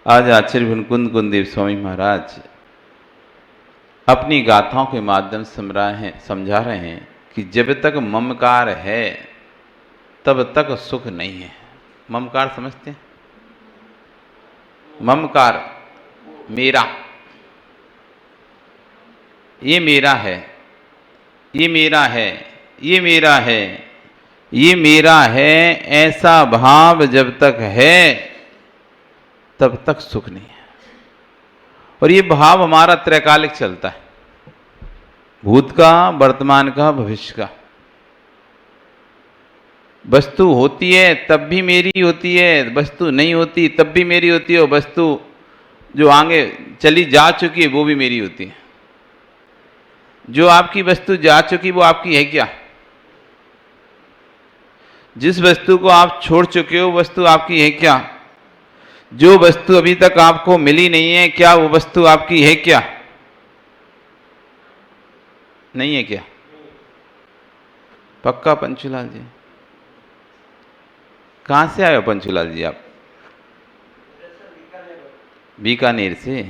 आज आचार्य भुनकुंद कुंदेव स्वामी महाराज अपनी गाथाओं के माध्यम से समझा रहे हैं कि जब तक ममकार है तब तक सुख नहीं है। ममकार समझते हैं? ममकार, मेरा, ये मेरा है, ये मेरा है, ये मेरा है, ये मेरा है, ऐसा भाव जब तक है तब तक सुख नहीं है। और ये भाव हमारा त्रैकालिक चलता है, भूत का, वर्तमान का, भविष्य का। वस्तु होती है तब भी मेरी होती है, वस्तु नहीं होती तब भी मेरी होती है, और वस्तु जो आगे चली जा चुकी है वो भी मेरी होती है। जो आपकी वस्तु जा चुकी वो आपकी है क्या? जिस वस्तु को आप छोड़ चुके हो वस्तु आपकी है क्या? जो वस्तु अभी तक आपको मिली नहीं है, क्या वो वस्तु आपकी है क्या? नहीं है क्या? पक्का पंचूलाल जी? कहां से आए हो पंचूलाल जी आप? बीकानेर से।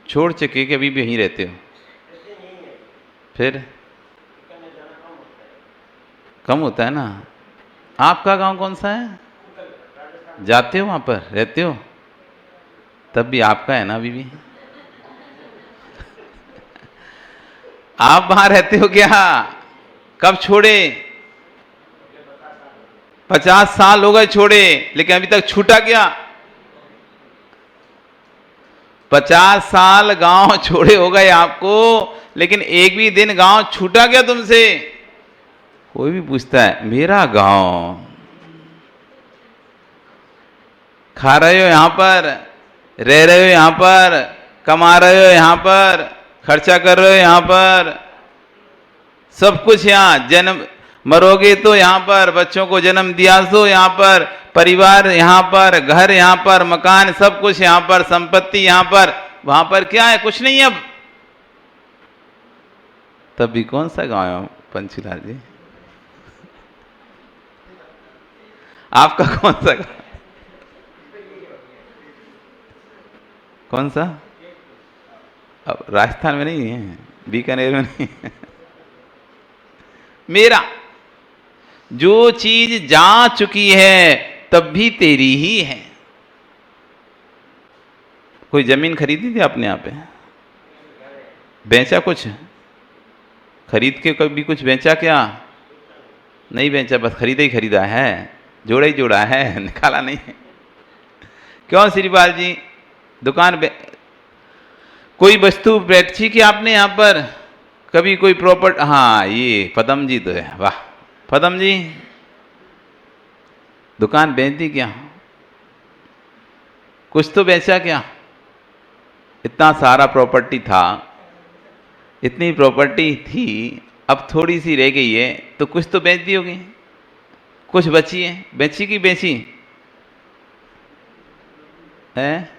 छोड़ चुके कि अभी भी यहीं रहते हो? फिर कम होता है ना। आपका गांव कौन सा है? जाते हो वहां पर, रहते हो? तब भी आपका है ना अभी भी? आप वहां रहते हो क्या? कब छोड़े? 50 साल हो गए छोड़े, लेकिन अभी तक छूटा क्या? 50 साल गांव छोड़े हो गए आपको, लेकिन एक भी दिन गांव छूटा क्या तुमसे? कोई भी पूछता है मेरा गांव। खा रहे हो यहां पर, रह रहे हो यहां पर, कमा रहे हो यहां पर, खर्चा कर रहे हो यहां पर, सब कुछ यहां। जन्म मरोगे तो यहां पर, बच्चों को जन्म दिया तो यहां पर, परिवार यहां पर, घर यहां पर, मकान सब कुछ यहां पर, संपत्ति यहां पर। वहां पर क्या है? कुछ नहीं। अब तब भी कौन सा गांव है पंचूलाल जी? आपका कौन सा गांव? कौन सा? अब राजस्थान में नहीं है, बीकानेर में नहीं है। मेरा, जो चीज जा चुकी है तब भी तेरी ही है। कोई जमीन खरीदी थी आपने यहाँ पे? बेचा कुछ? खरीद के कभी कुछ बेचा क्या? नहीं बेचा, बस खरीदा ही खरीदा है, जोड़ा ही जोड़ा है, निकाला नहीं है। क्यों श्रीपाल जी? दुकान कोई वस्तु बेची कि आपने यहाँ पर कभी? कोई प्रॉपर्टी? हाँ, ये पदम जी तो है। वाह पदम जी, दुकान बेच दी क्या? कुछ तो बेचा क्या? इतना सारा प्रॉपर्टी था, इतनी प्रॉपर्टी थी, अब थोड़ी सी रह गई है, तो कुछ तो बेच दी होगी। कुछ बची है? बेची कि बेची है?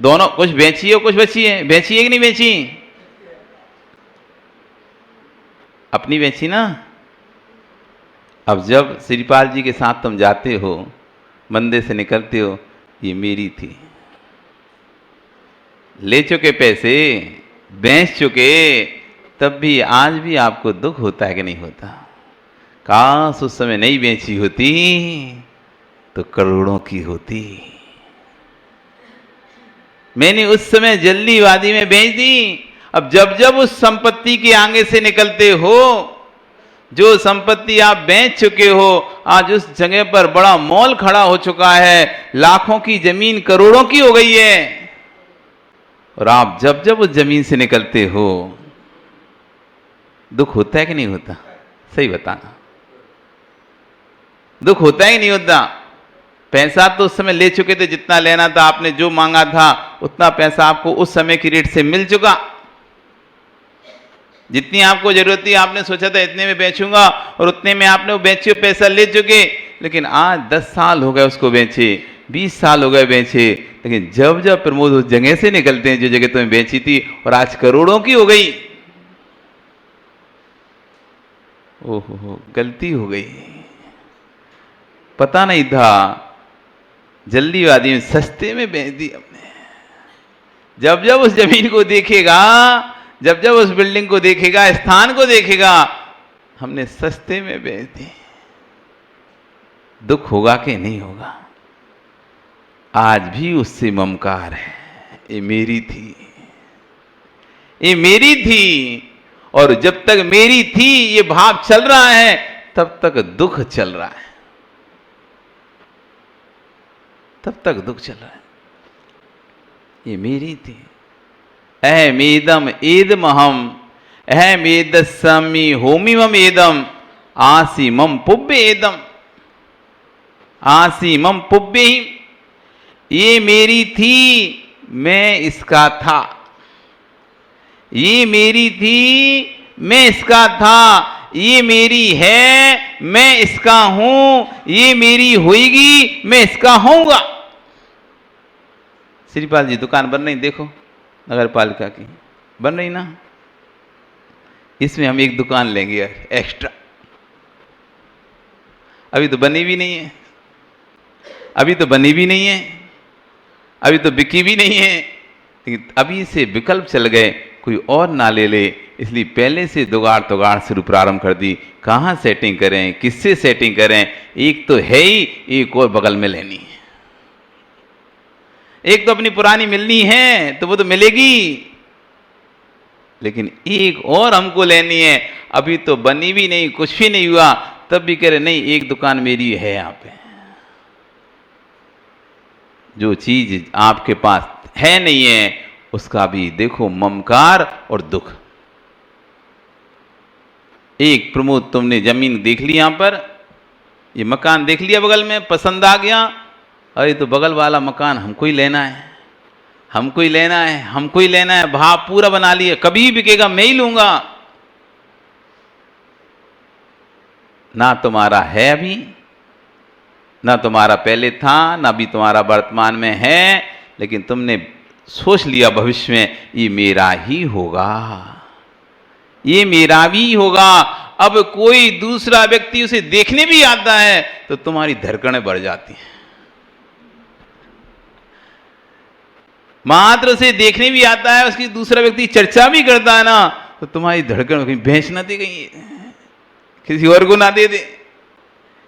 दोनों, कुछ बेची हो कुछ बची है। बेची है कि नहीं बेची? अपनी बेची ना। अब जब श्रीपाल जी के साथ तुम जाते हो, मंदिर से निकलते हो, ये मेरी थी। ले चुके पैसे, बेच चुके, तब भी आज भी आपको दुख होता है कि नहीं होता? काश उस समय नहीं बेची होती तो करोड़ों की होती। मैंने उस समय जल्दीबाजी में बेच दी। अब जब जब उस संपत्ति के आगे से निकलते हो, जो संपत्ति आप बेच चुके हो, आज उस जगह पर बड़ा मॉल खड़ा हो चुका है, लाखों की जमीन करोड़ों की हो गई है। और आप जब जब उस जमीन से निकलते हो, दुख होता है कि नहीं होता? सही बताना, दुख होता है कि नहीं होता? पैसा तो उस समय ले चुके थे, जितना लेना था आपने, जो मांगा था उतना पैसा आपको उस समय की रेट से मिल चुका। जितनी आपको जरूरत थी, आपने सोचा था इतने में बेचूंगा, और उतने में आपने वो बेचे, पैसा ले चुके। लेकिन आज 10 साल हो गए उसको बेचे, 20 साल हो गए बेचे, लेकिन जब जब प्रमोद उस जगह से निकलते हैं जो जगह तुम्हें बेची थी, और आज करोड़ों की हो गई, ओहो गलती हो गई, पता नहीं था। जल्दीबाजी में सस्ते में बेच दी हमने। जब जब उस जमीन को देखेगा, जब जब उस बिल्डिंग को देखेगा, स्थान को देखेगा, हमने सस्ते में बेच दी। दुख होगा कि नहीं होगा? आज भी उससे ममकार है, ये मेरी थी, ये मेरी थी। और जब तक मेरी थी ये भाव चल रहा है, तब तक दुख चल रहा है, तब तक दुख चल रहा है। ये मेरी थी। अहमेदम एदमहम अहमेदस्मी होमिमम एदम आसीमम पुब्य एदम आसीमम पुब्य ही। ये मेरी थी, मैं इसका था। ये मेरी थी, मैं इसका था। ये मेरी है, मैं इसका हूं। ये मेरी होगी, मैं इसका होऊंगा। श्रीपाल जी दुकान बन रही, देखो नगर पालिका की बन रही ना। इसमें हम एक दुकान लेंगे एक्स्ट्रा। अभी तो बनी भी नहीं है, अभी तो बनी भी नहीं है, अभी तो बिकी भी नहीं है। लेकिन अभी से विकल्प चल गए, कोई और ना ले ले, इसलिए पहले से दुगाड़ तुगाड़ शुरू प्रारंभ कर दी। कहाँ सेटिंग करें, किससे सेटिंग करें? एक तो है ही, एक और बगल में लेनी है। एक तो अपनी पुरानी मिलनी है तो वो तो मिलेगी, लेकिन एक और हमको लेनी है। अभी तो बनी भी नहीं, कुछ भी नहीं हुआ, तब भी कह रहे नहीं एक दुकान मेरी है यहां पे। जो चीज आपके पास है नहीं है, उसका भी देखो ममकार और दुख। एक प्रमोद, तुमने जमीन देख ली, यहां पर ये मकान देख लिया, बगल में पसंद आ गया। अरे तो बगल वाला मकान हमको ही लेना है, हमको ही लेना है, हमको ही लेना है। भाव पूरा बना लिया, कभी बिकेगा मैं ही लूंगा। ना तुम्हारा है अभी, ना तुम्हारा पहले था, ना भी तुम्हारा वर्तमान में है, लेकिन तुमने सोच लिया भविष्य में ये मेरा ही होगा, ये मेरा भी होगा। अब कोई दूसरा व्यक्ति उसे देखने भी आता है तो तुम्हारी धड़कनें बढ़ जाती हैं। मात्र उसे देखने भी आता है, उसकी दूसरा व्यक्ति चर्चा भी करता है ना, तो तुम्हारी धड़कन कहीं भैंस ना दे, कहीं किसी और को ना दे दे,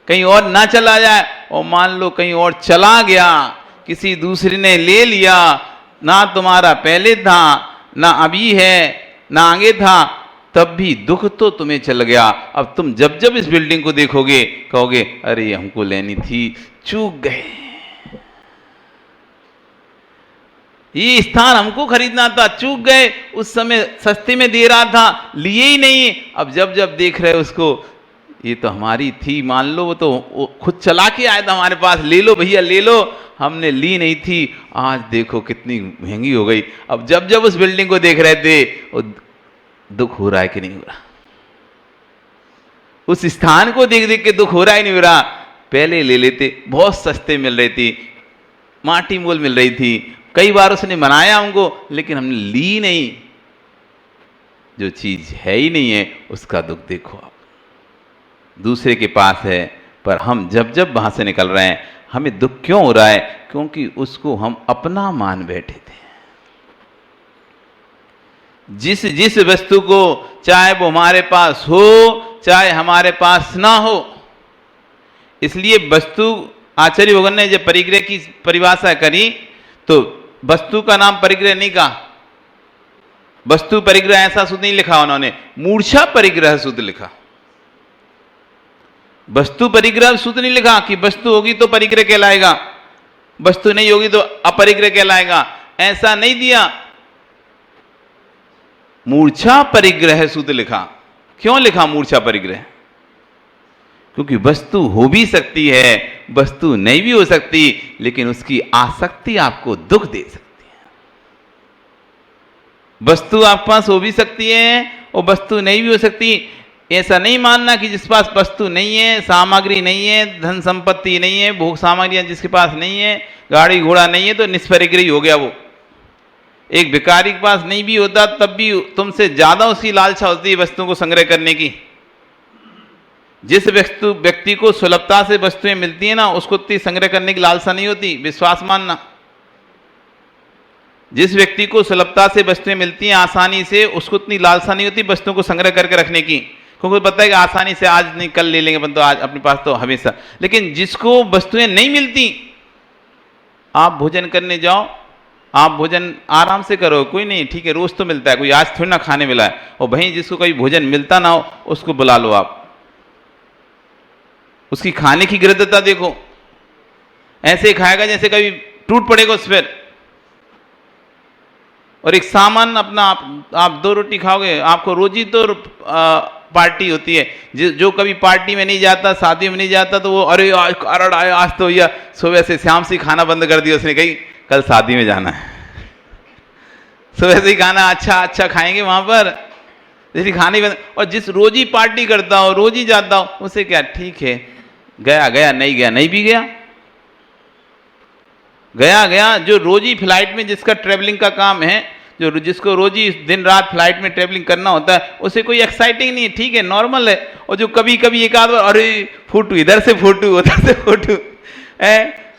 कहीं और ना चला जाए। और मान लो कहीं और चला गया, किसी दूसरे ने ले लिया, ना तुम्हारा पहले था, ना अभी है, ना आगे था, तब भी दुख तो तुम्हें चल गया। अब तुम जब जब इस बिल्डिंग को देखोगे कहोगे अरे हमको लेनी थी, चूक गए, ये स्थान हमको खरीदना था, चूक गए। उस समय सस्ते में दे रहा था, लिए ही नहीं। अब जब जब देख रहे उसको, ये तो हमारी थी, मान लो वो तो वो खुद चला के आया था हमारे पास, ले लो भैया ले लो, हमने ली नहीं थी, आज देखो कितनी महंगी हो गई। अब जब जब उस बिल्डिंग को देख रहे थे, वो दुख हो रहा है कि नहीं हो रहा? उस स्थान को देख देख के दुख हो रहा है नहीं हो रहा? पहले ले लेते, बहुत सस्ते मिल रही थी, माटी मोल मिल रही थी, कई बार उसने मनाया हमको, लेकिन हमने ली नहीं। जो चीज है ही नहीं है उसका दुख देखो आप। दूसरे के पास है, पर हम जब जब वहां से निकल रहे हैं हमें दुख क्यों हो रहा है? क्योंकि उसको हम अपना मान बैठे थे। जिस जिस वस्तु को, चाहे वो हमारे पास हो चाहे हमारे पास ना हो, इसलिए वस्तु, आचार्य भगवान ने जब परिग्रह की परिभाषा करी तो वस्तु का नाम परिग्रह नहीं कहा। वस्तु परिग्रह ऐसा सूत्र नहीं लिखा उन्होंने, मूर्छा परिग्रह सूत्र लिखा। वस्तु परिग्रह सूत्र नहीं लिखा कि वस्तु होगी तो परिग्रह कहलाएगा, वस्तु नहीं होगी तो अपरिग्रह कहलाएगा, ऐसा नहीं दिया। मूर्छा परिग्रह सूत्र लिखा। क्यों लिखा मूर्छा परिग्रह? क्योंकि वस्तु हो भी सकती है, वस्तु नहीं भी हो सकती, लेकिन उसकी आसक्ति आपको दुख दे सकती है। वस्तु आपके पास हो भी सकती है और वस्तु नहीं भी हो सकती। ऐसा नहीं मानना कि जिस पास वस्तु नहीं है, सामग्री नहीं है, धन संपत्ति नहीं है, भोग सामग्रियां जिसके पास नहीं है, गाड़ी घोड़ा नहीं है, तो निष्परिग्रही हो गया वो। एक भिखारी के पास नहीं भी होता तब भी तुमसे ज्यादा उसकी लालसा होती है वस्तुओं को संग्रह करने की। जिस व्यक्ति को सुलभता से वस्तुएं मिलती है ना, उसको इतनी संग्रह करने की लालसा नहीं होती, विश्वास मानना। जिस व्यक्ति को सुलभता से वस्तुएं मिलती हैं आसानी से, उसको इतनी लालसा नहीं होती वस्तुओं को संग्रह करके रखने की, क्योंकि पता है कि आसानी से आज नहीं कल ले लेंगे, तो आज अपने पास तो हमेशा। लेकिन जिसको वस्तुएं नहीं मिलती, आप भोजन करने जाओ, आप भोजन आराम से करो, कोई नहीं, ठीक है, रोज तो मिलता है, कोई आज थोड़ी ना खाने मिला है। और वहीं जिसको कभी भोजन मिलता ना हो, उसको बुला लो आप, उसकी खाने की गृहता देखो, ऐसे खाएगा जैसे कभी टूट पड़ेगा उस पर। और एक सामान अपना आप 2 रोटी खाओगे, आपको रोज ही तो पार्टी होती है। जो कभी पार्टी में नहीं जाता, शादी में नहीं जाता, तो वो अरे आज कारण आया, आज तो भैया सुबह से शाम से खाना बंद कर दिया उसने, कही कल शादी में जाना है, सुबह से ही खाना अच्छा खाएंगे वहां पर, जैसे खाने बंद। और जिस रोज ही पार्टी करता हो, रोज ही जाता हो, उसे क्या ठीक है, गया नहीं गया, नहीं भी गया। जो रोज ही फ्लाइट में जिसका ट्रेवलिंग का काम है, जिसको रोज ही दिन रात फ्लाइट में ट्रेवलिंग करना होता है, उसे कोई एक्साइटिंग नहीं है, ठीक है, नॉर्मल है। और जो कभी कभी एक आध बार अरे फोटो, इधर से फोटो, उधर से फोटो,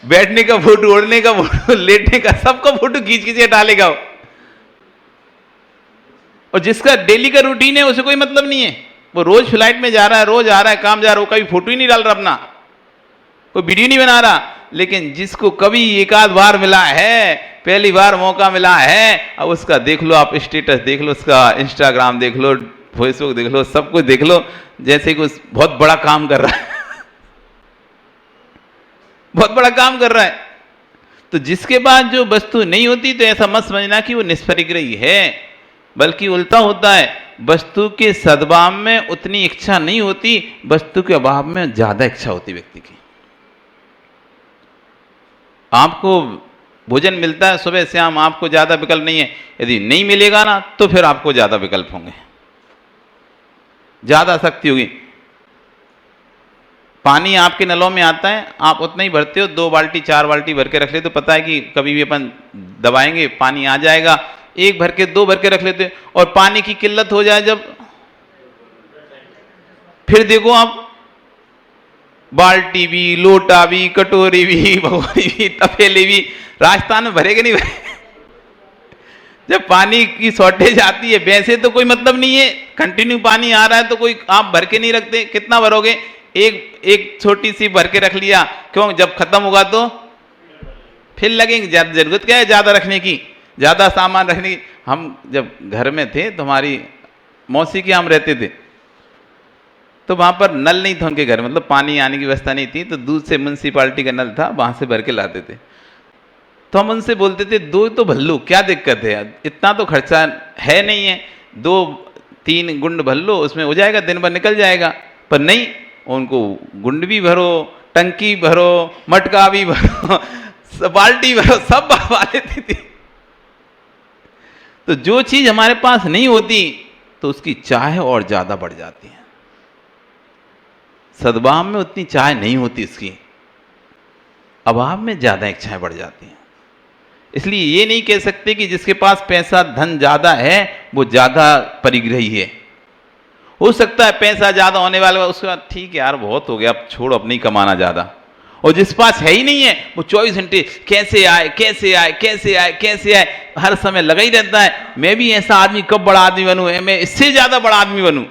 बैठने का फोटो, उड़ने का फोटो, लेटने का, सबका फोटो खींच के डालेगा। और जिसका डेली का रूटीन है, उसे कोई मतलब नहीं है, वो रोज फ्लाइट में जा रहा है, रोज आ रहा है, काम जा रहा है, वो कभी फोटो ही नहीं डाल रहा अपना, कोई वीडियो नहीं बना रहा। लेकिन जिसको कभी एक आध बार मिला है, पहली बार मौका मिला है, अब उसका देख लो आप, स्टेटस देख लो उसका, इंस्टाग्राम देख लो, फेसबुक देख लो, सब कुछ देख लो, जैसे कि बहुत बड़ा काम कर रहा है बहुत बड़ा काम कर रहा है। तो जिसके पास जो वस्तु नहीं होती, तो ऐसा मत समझना कि वो निष्परिग्रही है, बल्कि उल्टा होता है, वस्तु के सद्भाव में उतनी इच्छा नहीं होती, वस्तु के अभाव में ज्यादा इच्छा होती व्यक्ति की। आपको भोजन मिलता है सुबह शाम, आपको ज्यादा विकल्प नहीं है, यदि नहीं मिलेगा ना, तो फिर आपको ज्यादा विकल्प होंगे, ज्यादा शक्ति होगी। पानी आपके नलों में आता है, आप उतना ही भरते हो, 2 बाल्टी 4 बाल्टी भर के रख लेते हो, पता है कि कभी भी अपन दबाएंगे पानी आ जाएगा, 1 भर के 2 भर के रख लेते। और पानी की किल्लत हो जाए जब, फिर देखो आप, बाल्टी भी, लोटा भी, कटोरी भी, भगोनी भी, तपेली भी, राजस्थान में भरेगे नहीं भरे जब पानी की शॉर्टेज आती है। वैसे तो कोई मतलब नहीं है, कंटिन्यू पानी आ रहा है तो कोई आप भर के नहीं रखते, कितना भरोगे, एक छोटी सी भर के रख लिया, क्यों, जब खत्म होगा तो फिर लगेंगे, जरूरत क्या है ज्यादा रखने की, ज्यादा सामान रखने की। हम जब घर में थे तो हमारी मौसी के हम रहते थे, तो वहां पर नल नहीं था उनके घर, मतलब पानी आने की व्यवस्था नहीं थी, तो दूध से म्युनिसिपालिटी का नल था, वहां से भर के लाते थे। तो हम उनसे बोलते थे 2 तो भर लो, क्या दिक्कत है, इतना तो खर्चा है नहीं है, 2-3 गुंड भर लो, उसमें हो जाएगा, दिन भर निकल जाएगा। पर नहीं, उनको गुंड भी भरो, टंकी भरो, मटका भी भरो, बाल्टी भरो, सब भरवा लेती थी। तो जो चीज हमारे पास नहीं होती, तो उसकी चाह और ज्यादा बढ़ जाती है। सद्भाव में उतनी चाह नहीं होती, इसकी अभाव में ज्यादा इच्छाएं बढ़ जाती हैं। इसलिए ये नहीं कह सकते कि जिसके पास पैसा धन ज्यादा है वो ज्यादा परिग्रही है। हो सकता है पैसा ज्यादा होने वाला, उसके बाद ठीक है यार बहुत हो गया, अब छोड़ो, अब नहीं कमाना ज्यादा। और जिस पास है ही नहीं है, वो 24 घंटे कैसे आए कैसे आए कैसे आए कैसे आए, हर समय लगा ही रहता है, मैं भी ऐसा आदमी, कब बड़ा आदमी बनूं, मैं इससे ज्यादा बड़ा आदमी बनूं।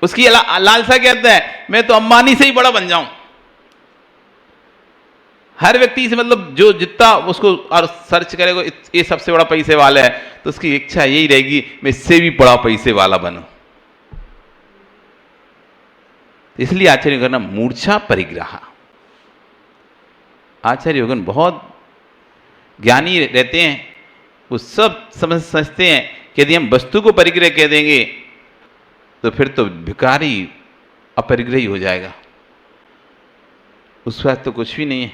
उसकी लालसा कहता है मैं तो अंबानी से ही बड़ा बन जाऊं। हर व्यक्ति से, मतलब जो जितना उसको और सर्च करेगा, ये सबसे बड़ा पैसे वाला है, तो उसकी इच्छा यही रहेगी मैं इससे भी बड़ा पैसे वाला बनूं। इसलिए आचार्य करना मूर्छा परिग्रह। आचार्य योगन बहुत ज्ञानी रहते हैं, वो सब समझते हैं कि यदि हम वस्तु को परिग्रह कह देंगे तो फिर तो भिखारी अपरिग्रही हो जाएगा, उस पास तो कुछ भी नहीं है,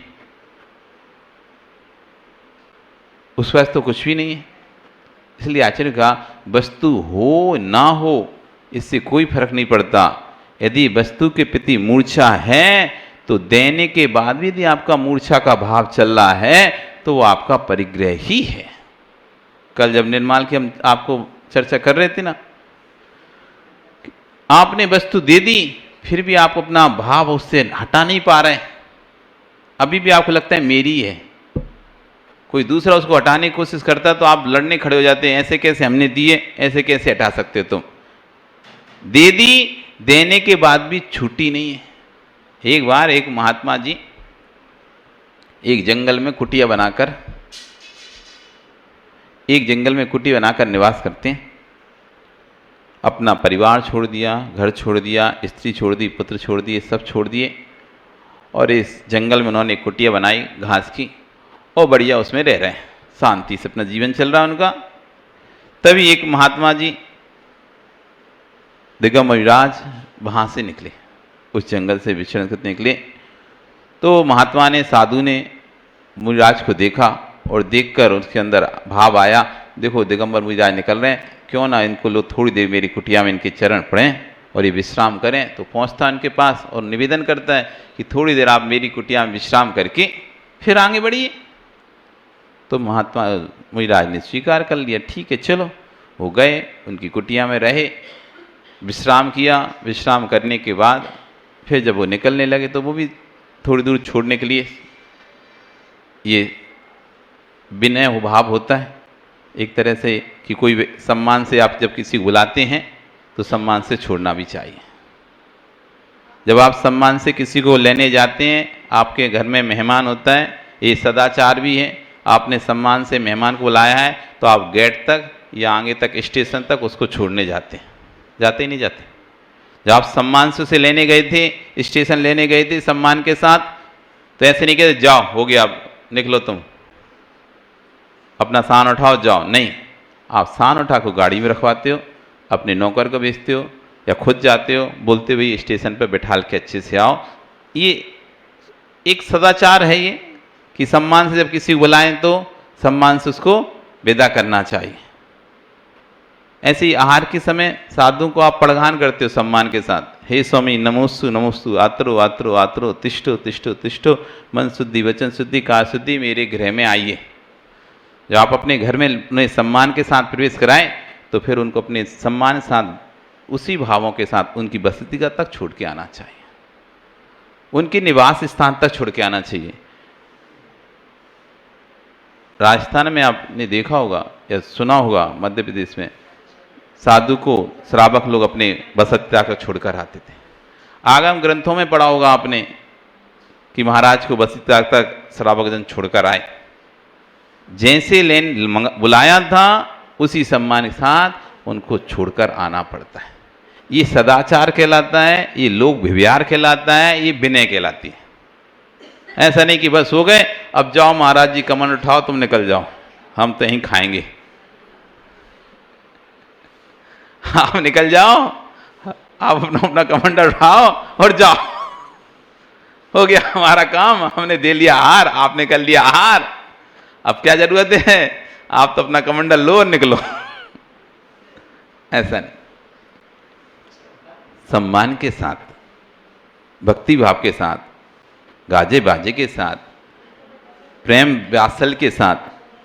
उस पास तो कुछ भी नहीं है। इसलिए आचार्य का वस्तु हो ना हो इससे कोई फर्क नहीं पड़ता। यदि वस्तु के प्रति मूर्छा है तो देने के बाद भी यदि आपका मूर्छा का भाव चल रहा है तो वो आपका परिग्रह ही है। कल जब निर्माल की हम आपको चर्चा कर रहे थे ना, आपने वस्तु दे दी, फिर भी आप अपना भाव उससे हटा नहीं पा रहे, अभी भी आपको लगता है मेरी है। कोई दूसरा उसको हटाने की कोशिश करता है तो आप लड़ने खड़े हो जाते हैं, ऐसे कैसे हमने दिए, ऐसे कैसे हटा सकते तुम। दे दी, देने के बाद भी छूटी नहीं है। एक बार एक महात्मा जी एक जंगल में कुटिया बनाकर निवास करते हैं। अपना परिवार छोड़ दिया, घर छोड़ दिया, स्त्री छोड़ दी, पुत्र छोड़ दिए, सब छोड़ दिए, और इस जंगल में उन्होंने एक कुटिया बनाई घास की, और बढ़िया उसमें रह रहे हैं, शांति से अपना जीवन चल रहा है उनका। तभी एक महात्मा जी दिगंबरराज वहाँ से निकले, उस जंगल से विचरण करते निकले। तो महात्मा ने, साधु ने मुनिराज को देखा, और देखकर उसके अंदर भाव आया, देखो दिगंबर मुनिराज निकल रहे हैं, क्यों ना इनको लोग थोड़ी देर मेरी कुटिया में इनके चरण पड़ें और ये विश्राम करें। तो पहुंचता है उनके पास और निवेदन करता है कि थोड़ी देर आप मेरी कुटिया में विश्राम करके फिर आगे बढ़िए। तो महात्मा मुनिराज ने स्वीकार कर लिया, ठीक है चलो। वो गए, उनकी कुटिया में रहे, विश्राम किया। विश्राम करने के बाद फिर जब वो निकलने लगे तो वो भी थोड़ी दूर छोड़ने के लिए, ये विनय भाव होता है एक तरह से कि कोई सम्मान से आप जब किसी को बुलाते हैं तो सम्मान से छोड़ना भी चाहिए। जब आप सम्मान से किसी को लेने जाते हैं, आपके घर में मेहमान होता है, ये सदाचार भी है। आपने सम्मान से मेहमान को बुलाया है तो आप गेट तक या आगे तक स्टेशन तक उसको छोड़ने जाते हैं, जाते ही नहीं जाते। जब आप सम्मान से उसे लेने गए थे, स्टेशन लेने गए थे सम्मान के साथ, तो ऐसे नहीं कहते जाओ हो गया अब निकलो तुम, अपना सान उठाओ जाओ, नहीं। आप सान उठा को गाड़ी में रखवाते हो, अपने नौकर को भेजते हो या खुद जाते हो, बोलते हुए स्टेशन पर बैठाल के अच्छे से आओ। ये एक सदाचार है ये कि सम्मान से जब किसी को बुलाएं तो सम्मान से उसको विदा करना चाहिए। ऐसे ही आहार के समय साधु को आप पड़घान करते हो सम्मान के साथ, हे स्वामी नमोस्तु नमोस्तु, आत्रो आत्रो आत्रो, तिष्ठो तिष्ठो तिष्ठो, मन शुद्धि वचन शुद्धि कार शुद्धि, मेरे गृह में आइए। जब आप अपने घर में उन्हें सम्मान के साथ प्रवेश कराएं तो फिर उनको अपने सम्मान के साथ उसी भावों के साथ उनकी बस्ती का तक छोड़ के आना चाहिए, उनके निवास स्थान तक छोड़ के आना चाहिए। राजस्थान में आपने देखा होगा या सुना होगा, मध्य प्रदेश में साधु को श्रावक लोग अपने बसती तक छोड़कर आते थे। आगम ग्रंथों में पढ़ा होगा आपने कि महाराज को बसती तक श्रावक जन छोड़कर आए, जैसे बुलाया था उसी सम्मान के साथ उनको छोड़कर आना पड़ता है। ये सदाचार कहलाता है, ये लोक व्यवहार कहलाता है, ये विनय कहलाती है। ऐसा नहीं कि बस हो गए अब जाओ महाराज जी कमंड उठाओ तुम निकल जाओ, हम तो यहीं खाएंगे। आप निकल जाओ, आप अपना कमंड उठाओ और जाओ, हो गया हमारा काम, हमने दे लिया आहार, आपने कर लिया आहार, अब क्या जरूरत है, आप तो अपना कमंडल लो और निकलो। ऐसा नहीं, सम्मान के साथ, भक्ति भाव के साथ, गाजे बाजे के साथ, प्रेम व्यासल के साथ,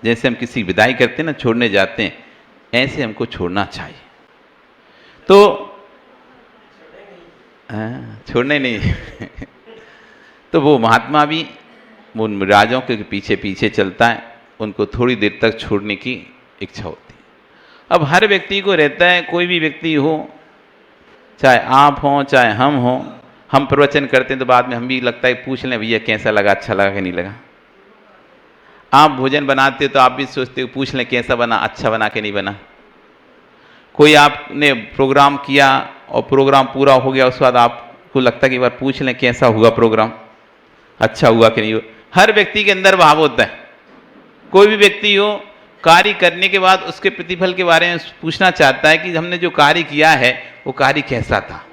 जैसे हम किसी विदाई करते हैं ना, छोड़ने जाते हैं, ऐसे हमको छोड़ना चाहिए। तो छोड़ने नहीं तो वो महात्मा भी उन राजाओं के पीछे पीछे चलता है, उनको थोड़ी देर तक छोड़ने की इच्छा होती है। अब हर व्यक्ति को रहता है, कोई भी व्यक्ति हो, चाहे आप हों चाहे हम हों, हम प्रवचन करते हैं तो बाद में हम भी लगता है पूछ लें भैया कैसा लगा, अच्छा लगा कि नहीं लगा। आप भोजन बनाते हो तो आप भी सोचते हो पूछ लें कैसा बना, अच्छा बना कि नहीं बना। कोई आपने प्रोग्राम किया और प्रोग्राम पूरा हो गया, उसके बाद आपको लगता है कि एक बार पूछ लें कैसा हुआ प्रोग्राम, अच्छा हुआ कि नहीं हुआ। हर व्यक्ति के अंदर भाव होता है। कोई भी व्यक्ति हो, कार्य करने के बाद उसके प्रतिफल के बारे में पूछना चाहता है कि हमने जो कार्य किया है वो कार्य कैसा था।